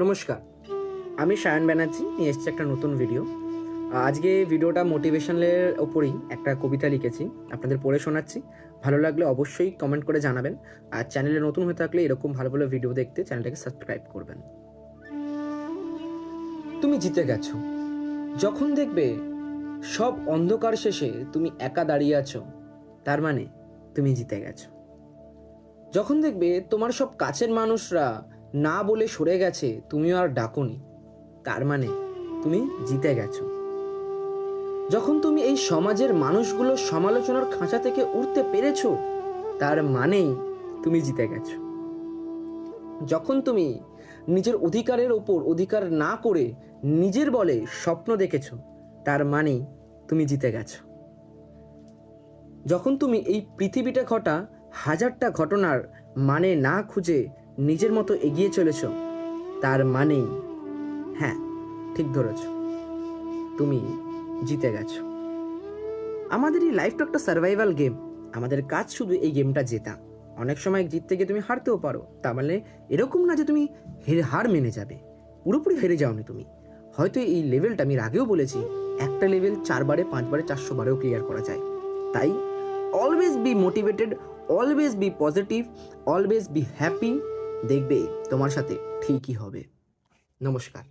নমস্কার, আমি সায়ন ব্যানার্জি নিয়ে এসেছি একটা নতুন ভিডিও। আজকে ভিডিওটা মোটিভেশনের ওপরেই একটা কবিতা লিখেছি, আপনাদের পড়ে শোনাচ্ছি। ভালো লাগলে অবশ্যই কমেন্ট করে জানাবেন। আর চ্যানেলে নতুন হয়ে থাকলে এরকম ভালো ভালো ভিডিও দেখতে চ্যানেলটাকে সাবস্ক্রাইব করবেন। তুমি জিতে গেছো যখন দেখবে সব অন্ধকার শেষে তুমি একা দাঁড়িয়ে আছো, তার মানে তুমি জিতে গেছো। যখন দেখবে তোমার সব কাছের মানুষরা না বলে সরে গেছে, তুমিও আর ডাকোনি, তার মানে তুমি জিতে গেছো। যখন তুমি এই সমাজের মানুষগুলোর সমালোচনার খাঁচা থেকে উঠতে পেরেছো, তার মানেই তুমি জিতে গেছো। যখন তুমি নিজের অধিকারের ওপর অধিকার না করে নিজের বলে স্বপ্ন দেখেছো, তার মানেই তুমি জিতে গেছো। যখন তুমি এই পৃথিবীটা ঘটা হাজারটা ঘটনার মানে না খুঁজে নিজের মতো এগিয়ে চলেছ, তার মানেই, হ্যাঁ ঠিক ধরেছ, তুমি জিতে গেছো। আমাদের এই লাইফটা একটা সার্ভাইভাল গেম। আমাদের কাজ শুধু এই গেমটা জেতা। অনেক সময় জিততে গিয়ে তুমি হারতেও পারো, তার মানে এরকম না যে তুমি হার মেনে যাবে, পুরোপুরি হেরে যাওনি তুমি। হয়তো এই লেভেলটা আমি আগেও বলেছি, একটা লেভেল 4 বারে 5 বারে 400 বারেও ক্লিয়ার করা যায়। তাই always be motivated, always be positive, always be happy. দেখবে তোমার সাথে ঠিকই হবে। নমস্কার।